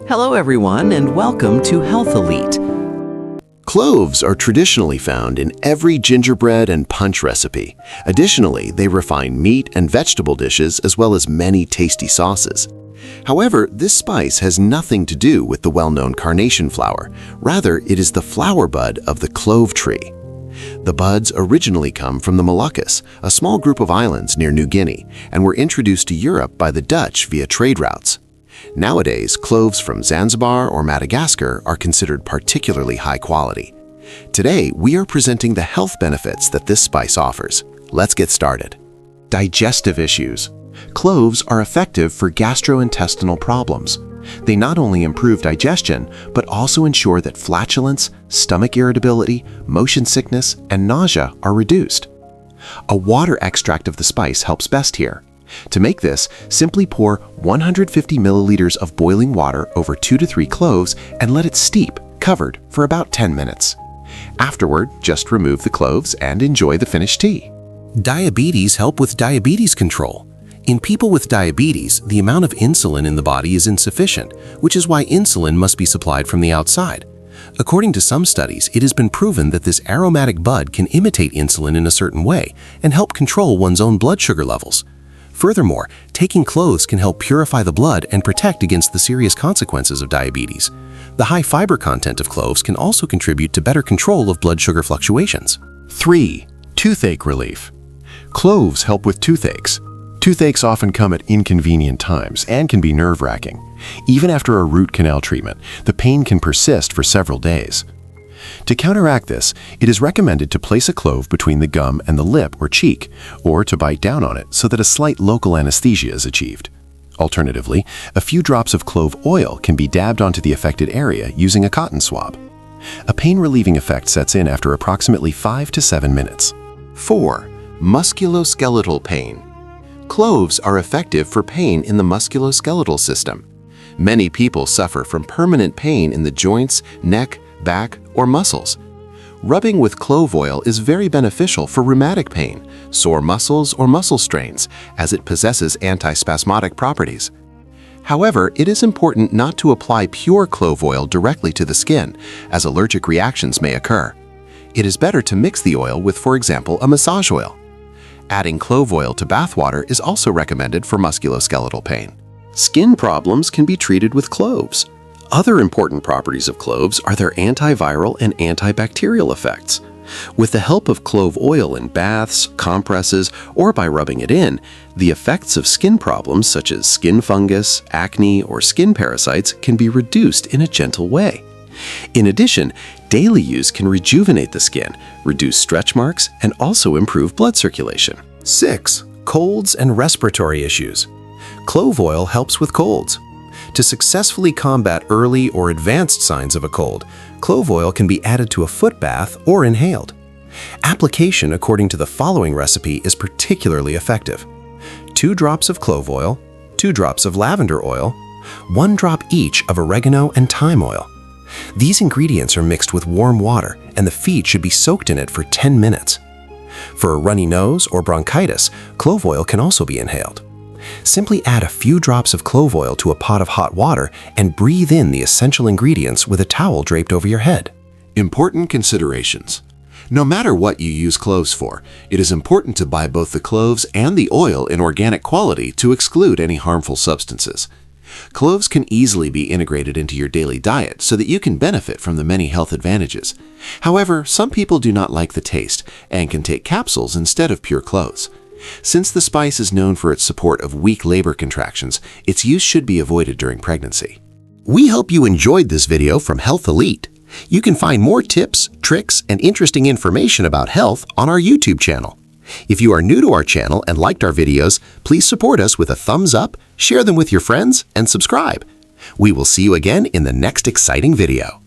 Hello everyone and welcome to Health Elite. Cloves are traditionally found in every gingerbread and punch recipe. Additionally, they refine meat and vegetable dishes as well as many tasty sauces. However, this spice has nothing to do with the well-known carnation flower. Rather, it is the flower bud of the clove tree. The buds originally come from the Moluccas, a small group of islands near New Guinea, and were introduced to Europe by the Dutch via trade routes. Nowadays, cloves from Zanzibar or Madagascar are considered particularly high quality. Today, we are presenting the health benefits that this spice offers. Let's get started. Digestive issues. Cloves are effective for gastrointestinal problems. They not only improve digestion, but also ensure that flatulence, stomach irritability, motion sickness, and nausea are reduced. A water extract of the spice helps best here. To make this, simply pour 150 milliliters of boiling water over 2 to 3 cloves and let it steep, covered, for about 10 minutes. Afterward, just remove the cloves and enjoy the finished tea. Diabetes help with diabetes control. In people with diabetes, the amount of insulin in the body is insufficient, which is why insulin must be supplied from the outside. According to some studies, it has been proven that this aromatic bud can imitate insulin in a certain way and help control one's own blood sugar levels. Furthermore, taking cloves can help purify the blood and protect against the serious consequences of diabetes. The high fiber content of cloves can also contribute to better control of blood sugar fluctuations. 3. Toothache relief. Cloves help with toothaches. Toothaches often come at inconvenient times and can be nerve-wracking. Even after a root canal treatment, the pain can persist for several days. To counteract this, it is recommended to place a clove between the gum and the lip or cheek, or to bite down on it so that a slight local anesthesia is achieved. Alternatively, a few drops of clove oil can be dabbed onto the affected area using a cotton swab. A pain-relieving effect sets in after approximately 5 to 7 minutes. 4. Musculoskeletal pain. Cloves are effective for pain in the musculoskeletal system. Many people suffer from permanent pain in the joints, neck, back, or muscles. Rubbing with clove oil is very beneficial for rheumatic pain, sore muscles, or muscle strains, as it possesses antispasmodic properties. However, it is important not to apply pure clove oil directly to the skin, as allergic reactions may occur. It is better to mix the oil with, for example, a massage oil. Adding clove oil to bath water is also recommended for musculoskeletal pain. Skin problems can be treated with cloves. Other important properties of cloves are their antiviral and antibacterial effects. With the help of clove oil in baths, compresses, or by rubbing it in, the effects of skin problems such as skin fungus, acne, or skin parasites can be reduced in a gentle way. In addition, daily use can rejuvenate the skin, reduce stretch marks, and also improve blood circulation. 6. Colds and respiratory issues. Clove oil helps with colds. To successfully combat early or advanced signs of a cold, clove oil can be added to a foot bath or inhaled. Application according to the following recipe is particularly effective. 2 drops of clove oil, 2 drops of lavender oil, 1 drop each of oregano and thyme oil. These ingredients are mixed with warm water, and the feet should be soaked in it for 10 minutes. For a runny nose or bronchitis, clove oil can also be inhaled. Simply add a few drops of clove oil to a pot of hot water and breathe in the essential ingredients with a towel draped over your head. Important considerations. No matter what you use cloves for, it is important to buy both the cloves and the oil in organic quality to exclude any harmful substances. Cloves can easily be integrated into your daily diet so that you can benefit from the many health advantages. However, some people do not like the taste and can take capsules instead of pure cloves. Since the spice is known for its support of weak labor contractions, its use should be avoided during pregnancy. We hope you enjoyed this video from Health Elite. You can find more tips, tricks, and interesting information about health on our YouTube channel. If you are new to our channel and liked our videos, please support us with a thumbs up, share them with your friends, and subscribe. We will see you again in the next exciting video.